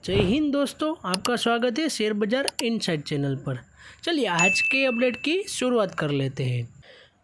जय हिंद दोस्तों, आपका स्वागत है शेयर बाजार इनसाइड चैनल पर। चलिए आज के अपडेट की शुरुआत कर लेते हैं।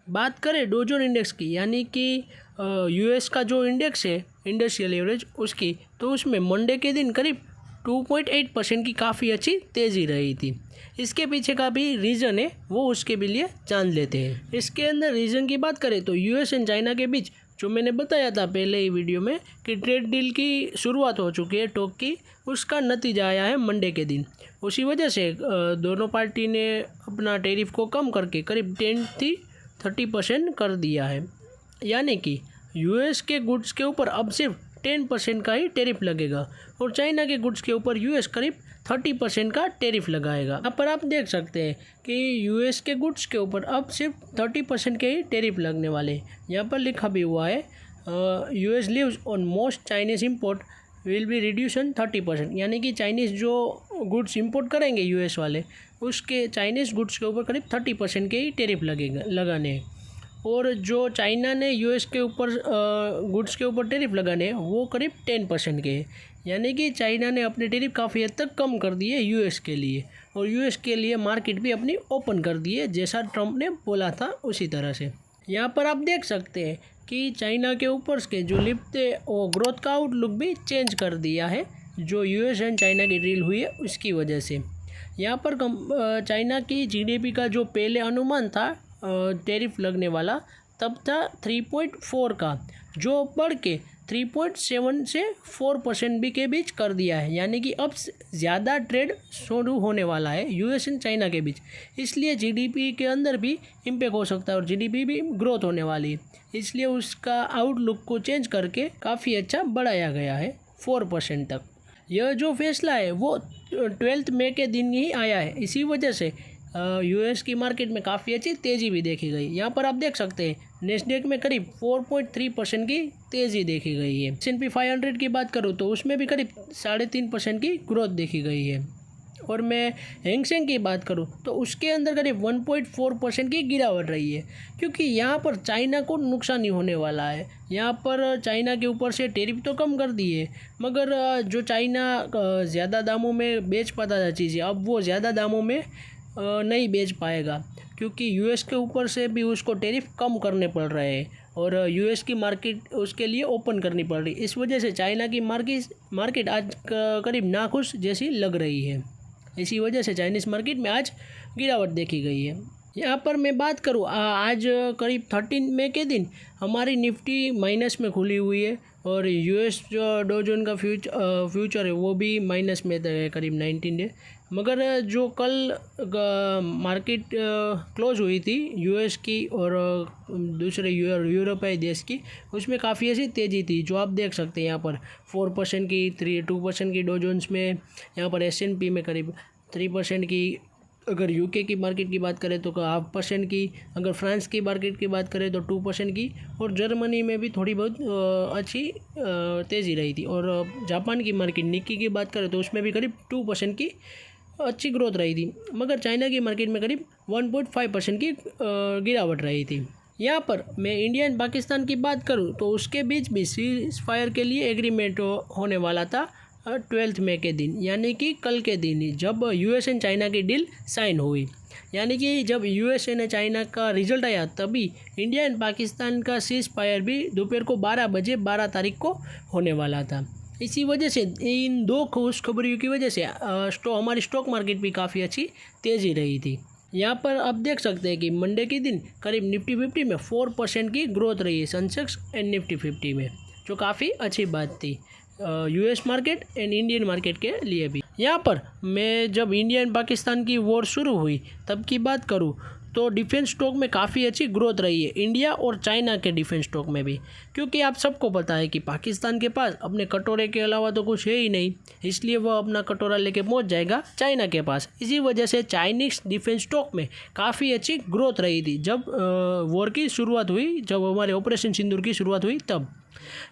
बात करें डॉ जोन्स इंडेक्स की, यानी कि यूएस का जो इंडेक्स है इंडस्ट्रियल एवरेज उसकी, तो उसमें मंडे के दिन करीब 2.8% की काफ़ी अच्छी तेज़ी रही थी। इसके पीछे का भी रीज़न है, वो उसके भी लिए जान लेते हैं। इसके अंदर रीज़न की बात करें तो यूएस एंड चाइना के बीच जो मैंने बताया था पहले ही वीडियो में कि ट्रेड डील की शुरुआत हो चुकी है टॉक की, उसका नतीजा आया है मंडे के दिन। उसी वजह से दोनों पार्टी ने अपना टैरिफ को कम करके करीब 10 से 30% कर दिया है। यानी कि यूएस के गुड्स के ऊपर अब सिर्फ 10% का ही टैरिफ लगेगा और चाइना के गुड्स के ऊपर यूएस करीब 30% का टैरिफ लगाएगा। यहाँ पर आप देख सकते हैं कि यूएस के गुड्स के ऊपर अब सिर्फ 30% के ही टैरिफ लगने वाले हैं। यहाँ पर लिखा भी हुआ है US levies on most Chinese import will be reduction 30%, यानी कि चाइनीज़ जो गुड्स इंपोर्ट करेंगे यूएस वाले, उसके चाइनीज़ गुड्स के ऊपर करीब 30% के ही टैरिफ लगाने हैं। और जो चाइना ने यूएस के ऊपर गुड्स के ऊपर टैरिफ लगाने हैं वो करीब 10% के हैं। यानी कि चाइना ने अपने टैरिफ काफ़ी हद तक कम कर दिए यूएस के लिए, और यूएस के लिए मार्केट भी अपनी ओपन कर दी है, जैसा ट्रंप ने बोला था उसी तरह से। यहाँ पर आप देख सकते हैं कि चाइना के ऊपर के जो लिफ्ट है वो ग्रोथ का आउटलुक भी चेंज कर दिया है, जो यूएस एंड चाइना की डील हुई है उसकी वजह से। यहाँ पर चाइना की जीडीपी का जो पहले अनुमान था टैरिफ लगने वाला, तब था 3.4 का, जो बढ़ के 3.7 से 4% भी के बीच कर दिया है। यानी कि अब ज़्यादा ट्रेड शुरू होने वाला है यूएस एंड चाइना के बीच, इसलिए जीडीपी के अंदर भी इम्पैक्ट हो सकता है और जीडीपी भी ग्रोथ होने वाली है। इसलिए उसका आउटलुक को चेंज करके काफ़ी अच्छा बढ़ाया गया है 4% तक। यह जो फैसला है वो 12 मई के दिन ही आया है। इसी वजह से यूएस की मार्केट में काफ़ी अच्छी तेज़ी भी देखी गई। यहाँ पर आप देख सकते हैं नेस्डेक में करीब 4.3% की तेज़ी देखी गई है। S&P 500 की बात करूँ तो उसमें भी करीब 3.5% की ग्रोथ देखी गई है। और मैं हैंग सेंग की बात करूँ तो उसके अंदर करीब 1.4% की गिरावट रही है, क्योंकि यहाँ पर चाइना को नुकसान ही होने वाला है। यहाँ पर चाइना के ऊपर से टैरिफ तो कम कर दिए, मगर जो चाइना ज़्यादा दामों में बेच पाता था चीज़ें, अब वो ज़्यादा दामों में नहीं बेच पाएगा, क्योंकि यूएस के ऊपर से भी उसको टैरिफ कम करने पड़ रहे हैं और यूएस की मार्केट उसके लिए ओपन करनी पड़ रही। इस वजह से चाइना की मार्केट आज करीब नाखुश जैसी लग रही है। इसी वजह से चाइनीज़ मार्केट में आज गिरावट देखी गई है। यहाँ पर मैं बात करूँ आज करीब 13 मई के दिन हमारी निफ्टी माइनस में खुली हुई है और यूएस जो डॉ जोन्स का फ्यूचर है वो भी माइनस में है करीब 19 डे। मगर जो कल मार्केट क्लोज हुई थी यूएस की और दूसरे यूरोपीय देश की, उसमें काफ़ी ऐसी तेज़ी थी जो आप देख सकते हैं। यहाँ पर 4% की 2% की डॉ जोन्स में, यहाँ पर S&P में करीब 3% की, अगर यूके की मार्केट की बात करें तो 0.5% की, अगर फ्रांस की मार्केट की बात करें तो 2% की, और जर्मनी में भी थोड़ी बहुत अच्छी तेज़ी रही थी। और जापान की मार्केट निक्की की बात करें तो उसमें भी करीब 2% की अच्छी ग्रोथ रही थी, मगर चाइना की मार्केट में करीब 1.5% की गिरावट रही थी। यहाँ पर मैं इंडिया एंड पाकिस्तान की बात करूँ तो उसके बीच भी सीज फायर के लिए एग्रीमेंट होने वाला था 12 मई के दिन, यानी कि कल के दिन ही, जब यूएस एंड चाइना की डील साइन हुई। यानी कि जब यूएस एंड चाइना का रिजल्ट आया तभी इंडिया एंड पाकिस्तान का सीज फायर भी दोपहर को 12 बजे 12 तारीख को होने वाला था। इसी वजह से इन दो खुशखबरियों की वजह से हमारी स्टॉक मार्केट भी काफ़ी अच्छी तेज़ी रही थी। यहाँ पर आप देख सकते हैं कि मंडे के दिन करीब निफ्टी 50 में 4% की ग्रोथ रही है, सेंसेक्स एंड निफ्टी 50 में, जो काफ़ी अच्छी बात थी US market and Indian market के लिए भी। यहाँ पर मैं जब इंडिया एंड पाकिस्तान की वॉर शुरू हुई तब की बात करूँ तो डिफेंस स्टॉक में काफ़ी अच्छी ग्रोथ रही है, इंडिया और चाइना के डिफेंस स्टॉक में भी, क्योंकि आप सबको पता है कि पाकिस्तान के पास अपने कटोरे के अलावा तो कुछ है ही नहीं, इसलिए वह अपना कटोरा लेके पहुंच जाएगा चाइना के पास। इसी वजह से चाइनीज़ डिफेंस स्टॉक में काफ़ी अच्छी ग्रोथ रही थी जब वॉर की शुरुआत हुई, जब हमारे ऑपरेशन सिंदूर की शुरुआत हुई तब।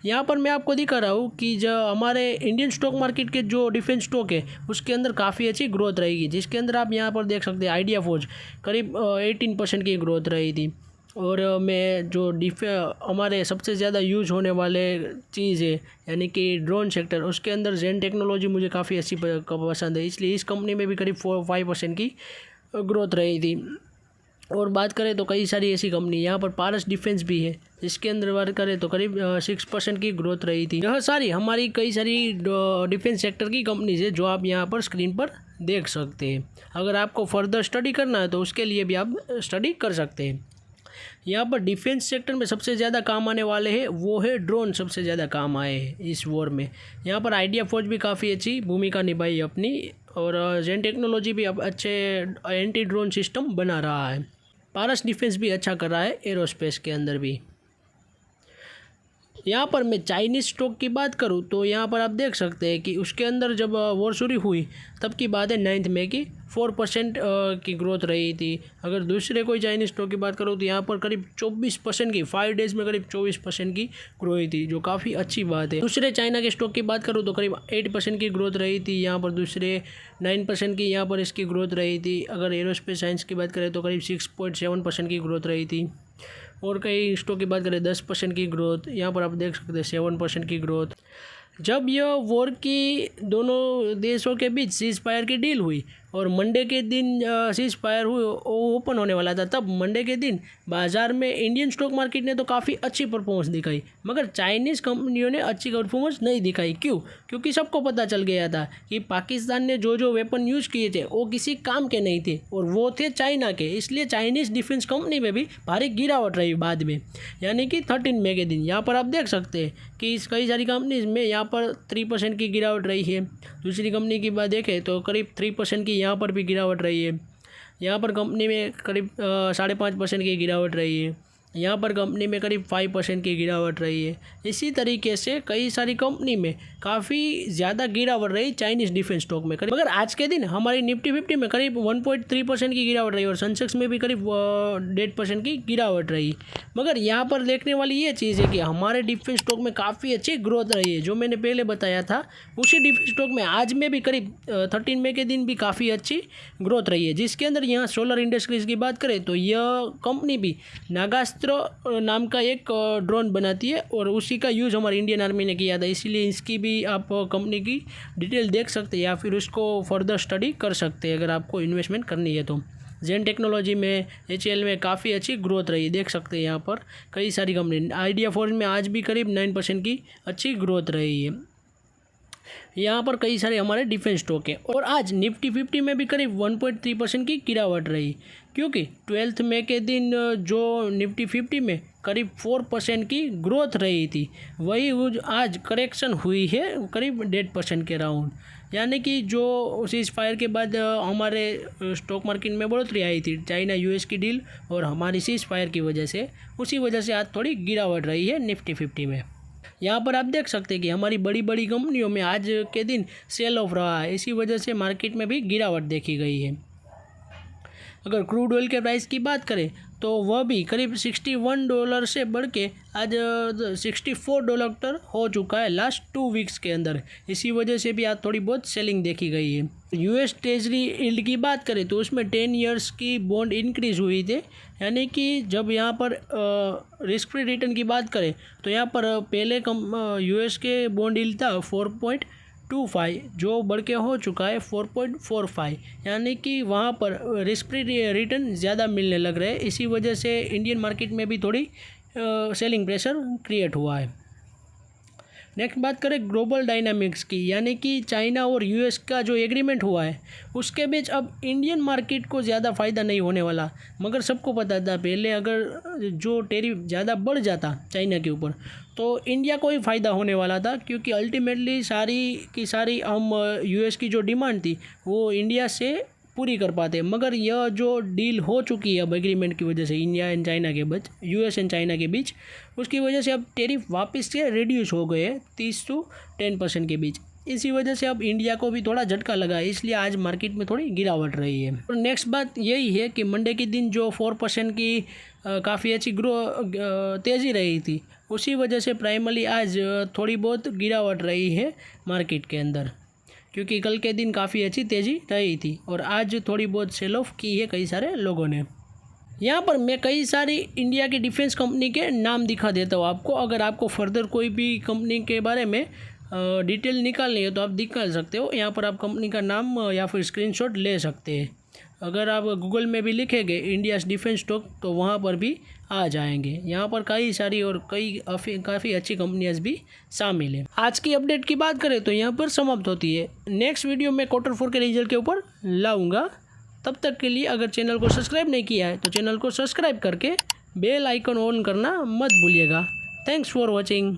यहाँ पर मैं आपको दिखा रहा हूँ कि जो हमारे इंडियन स्टॉक मार्केट के जो डिफेंस स्टॉक है उसके अंदर काफ़ी अच्छी ग्रोथ रहेगी, जिसके अंदर आप यहाँ पर देख सकते हैं आइडिया फोर्ज करीब 18% की ग्रोथ रही थी। और मैं जो हमारे सबसे ज़्यादा यूज होने वाले चीज़ है यानी कि ड्रोन सेक्टर, उसके अंदर जेन टेक्नोलॉजी मुझे काफ़ी अच्छी पसंद है, इसलिए इस कंपनी में भी करीब 4-5% की ग्रोथ रही थी। और बात करें तो कई सारी ऐसी कंपनी, यहाँ पर पारस डिफेंस भी है, इसके अंदर बात करें तो करीब 6% की ग्रोथ रही थी। यह सारी हमारी कई सारी डिफेंस सेक्टर की कंपनीज है जो आप यहाँ पर स्क्रीन पर देख सकते हैं। अगर आपको फर्दर स्टडी करना है तो उसके लिए भी आप स्टडी कर सकते हैं। यहाँ पर डिफेंस सेक्टर में सबसे ज़्यादा काम आने वाले हैं वो है ड्रोन, सबसे ज़्यादा काम आए हैं इस वॉर में। यहाँ पर आइडिया फौज भी काफ़ी अच्छी भूमिका निभाई अपनी, और जेन टेक्नोलॉजी भी अब अच्छे एंटी ड्रोन सिस्टम बना रहा है। पारस डिफेंस भी अच्छा कर रहा है एरोस्पेस के अंदर भी। यहाँ पर मैं चाइनीज़ स्टॉक की बात करूँ तो यहाँ पर आप देख सकते हैं कि उसके अंदर जब वॉर शुरू हुई तब की बात है 9 मई की 4% की ग्रोथ रही थी। अगर दूसरे कोई चाइनीज़ स्टॉक की बात करूँ तो यहाँ पर करीब 24% की 5 डेज़ में करीब 24% की ग्रोथ हुई थी, जो काफ़ी अच्छी बात है। दूसरे चाइना के स्टॉक की बात करूँ तो करीब 8% की ग्रोथ रही थी, यहाँ पर दूसरे 9% की यहाँ पर इसकी ग्रोथ रही थी। अगर एरोस्पेस साइंस की बात करें तो करीब 6.7% की ग्रोथ रही थी। और कई स्टॉक की बात करें 10% की ग्रोथ, यहाँ पर आप देख सकते हैं 7% की ग्रोथ। जब यह वॉर की दोनों देशों के बीच सीज फायर की डील हुई और मंडे के दिन सीज फायर हुई ओपन होने वाला था, तब मंडे के दिन बाज़ार में इंडियन स्टॉक मार्केट ने तो काफ़ी अच्छी परफॉर्मेंस दिखाई, मगर चाइनीज़ कंपनियों ने अच्छी परफॉर्मेंस नहीं दिखाई। क्यों? क्योंकि सबको पता चल गया था कि पाकिस्तान ने जो जो वेपन यूज़ किए थे वो किसी काम के नहीं थे और वो थे चाइना के, इसलिए चाइनीज़ डिफेंस कंपनी में भी भारी गिरावट रही बाद में, यानी कि 13 मई के दिन। यहाँ पर आप देख सकते हैं कि इस कई सारी कंपनीज में यहाँ पर 3% की गिरावट रही है। दूसरी कंपनी की बात देखें तो करीब 3% की यहाँ पर भी गिरावट रही है। यहाँ पर कंपनी में करीब 5.5% की गिरावट रही है। यहाँ पर कंपनी में करीब 5% की गिरावट रही है। इसी तरीके से कई सारी कंपनी में काफ़ी ज़्यादा गिरावट रही चाइनीज़ डिफेंस स्टॉक में। मगर आज के दिन हमारी निफ्टी 50 में करीब 1.3% की गिरावट रही और सेंसेक्स में भी करीब 1.5% की गिरावट रही। मगर यहाँ पर देखने वाली ये चीज़ है कि हमारे डिफेंस स्टॉक में काफ़ी अच्छी ग्रोथ रही है, जो मैंने पहले बताया था। उसी डिफेंस स्टॉक में आज में भी करीब 13 मई के दिन भी काफ़ी अच्छी ग्रोथ रही है, जिसके अंदर यहाँ सोलर इंडस्ट्रीज़ की बात करें तो यह कंपनी भी नागास्त्र नाम का एक ड्रोन बनाती है और उसी का यूज़ हमारी इंडियन आर्मी ने किया था, इसीलिए इसकी भी आप कंपनी की डिटेल देख सकते हैं या फिर उसको फर्दर स्टडी कर सकते हैं अगर आपको इन्वेस्टमेंट करनी है तो। जेन टेक्नोलॉजी में HCL में काफ़ी अच्छी ग्रोथ रही, देख सकते हैं यहाँ पर कई सारी कंपनी। आइडिया फॉर्ज में आज भी करीब 9% की अच्छी ग्रोथ रही है। यहाँ पर कई सारे हमारे डिफेंस स्टॉक है और आज निफ्टी 50 में भी करीब 1.3% की गिरावट रही, क्योंकि 12 मई के दिन जो निफ्टी 50 में करीब 4% की ग्रोथ रही थी, वही आज करेक्शन हुई है करीब 1.5% के राउंड, यानी कि जो सीज फायर के बाद हमारे स्टॉक मार्केट में बढ़ोतरी आई थी चाइना US की डील और हमारी सीज फायर की वजह से, उसी वजह से आज थोड़ी गिरावट रही है निफ्टी 50 में। यहाँ पर आप देख सकते हैं कि हमारी बड़ी बड़ी कंपनियों में आज के दिन सेल ऑफ रहा है, इसी वजह से मार्केट में भी गिरावट देखी गई है। अगर क्रूड ऑयल के प्राइस की बात करें तो वह भी करीब $61 से बढ़ के आज $64 तक हो चुका है लास्ट 2 वीक्स के अंदर, इसी वजह से भी आज थोड़ी बहुत सेलिंग देखी गई है। US ट्रेजरी यील्ड की बात करें तो उसमें 10 ईयर्स की बॉन्ड इंक्रीज़ हुई थी, यानी कि जब यहाँ पर रिस्क फ्री रिटर्न की बात करें तो यहाँ पर पहले US के बॉन्ड यील्ड था 4.25, जो बढ़ के हो चुका है 4.45, यानी कि वहाँ पर रिस्क फ्री रिटर्न ज़्यादा मिलने लग रहे हैं। इसी वजह से इंडियन मार्केट में भी थोड़ी सेलिंग प्रेशर क्रिएट हुआ है। नेक्स्ट बात करें ग्लोबल डायनामिक्स की, यानी कि चाइना और US का जो एग्रीमेंट हुआ है उसके बीच अब इंडियन मार्केट को ज़्यादा फ़ायदा नहीं होने वाला, मगर सबको पता था पहले अगर जो टैरिफ ज़्यादा बढ़ जाता चाइना के ऊपर तो इंडिया को ही फ़ायदा होने वाला था, क्योंकि अल्टीमेटली सारी की सारी हम US की जो डिमांड थी वो इंडिया से पूरी कर पाते। मगर यह जो डील हो चुकी है अब एग्रीमेंट की वजह से इंडिया एंड चाइना के बीच, US एंड चाइना के बीच, उसकी वजह से अब टैरिफ वापस से रिड्यूस हो गए हैं 30 से 10% के बीच। इसी वजह से अब इंडिया को भी थोड़ा झटका लगा है, इसलिए आज मार्केट में थोड़ी गिरावट रही है। और नेक्स्ट बात यही है कि मंडे के दिन जो 4% की काफ़ी अच्छी तेज़ी रही थी, उसी वजह से प्राइमरी आज थोड़ी बहुत गिरावट रही है मार्केट के अंदर, क्योंकि कल के दिन काफ़ी अच्छी तेज़ी रही थी और आज थोड़ी बहुत सेल ऑफ की है कई सारे लोगों ने। यहाँ पर मैं कई सारी इंडिया की डिफेंस कंपनी के नाम दिखा देता हूँ आपको। अगर आपको फर्दर कोई भी कंपनी के बारे में डिटेल निकालनी है तो आप निकाल सकते हो। यहाँ पर आप कंपनी का नाम या फिर स्क्रीनशॉट ले सकते हैं। अगर आप गूगल में भी लिखेंगे इंडियाज़ डिफेंस स्टॉक तो वहाँ पर भी आ जाएंगे। यहाँ पर कई सारी और काफ़ी अच्छी कंपनियाँ भी शामिल हैं। आज की अपडेट की बात करें तो यहाँ पर समाप्त होती है। नेक्स्ट वीडियो में Q4 के रिजल्ट के ऊपर लाऊंगा। तब तक के लिए अगर चैनल को सब्सक्राइब नहीं किया है तो चैनल को सब्सक्राइब करके बेल आइकन ऑन करना मत भूलिएगा। Thanks for watching.